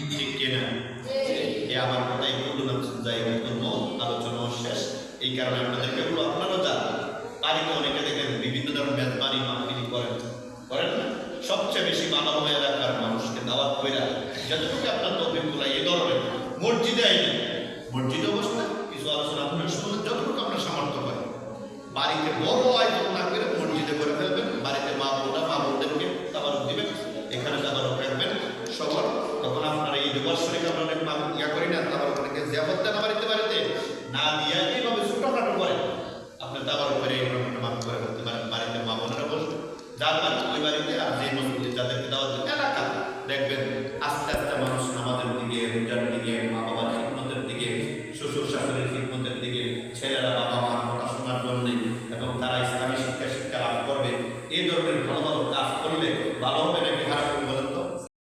ঠিক কিনা? এ আমার কথাই বললাম জায়গা জন্য আলোচনা শেষ। এই কারণে আপনাদেরকে বলবো, আপনারাও যান বাড়িতে, অনেকে দেখেন বিভিন্ন ধরনের মেজবানি মাহফিল করেন না? সবচেয়ে বেশি ভালো হবে এলাকার মানুষকে দাওয়াত কইরা যতটুকু আপনার তৌফিক গুলাই এই ধরনের মসজিদে আইলেন, মসজিদে অবস্থা কিছু আলোচনা আপনার শুনলেন, যতটুকু আপনার সামর্থ্য হয়। বাড়িতে বড় আয়োজন না করে মসজিদে করে ফেলবেন, বাড়িতে মা বোনদেরকে তাবারক দিবেন, এখানে তাবারক রাখবেন সবার। তখন আপনার এই দুবার শরীর আমরা অনেক ইয়া করি না, তাবারক অনেকে জিয়াফত দেন বাড়িতে না দিয়ে এইভাবে ছোটখাটো করে আপনার তাবারক করে এইভাবে মাফ করে ফেলতে পারেন। বাড়িতে মা বোনেরা বসবে, যার বাড়ি ওই বাড়িতে, আর যে মসজিদে যাদেরকে দাওয়াত দেন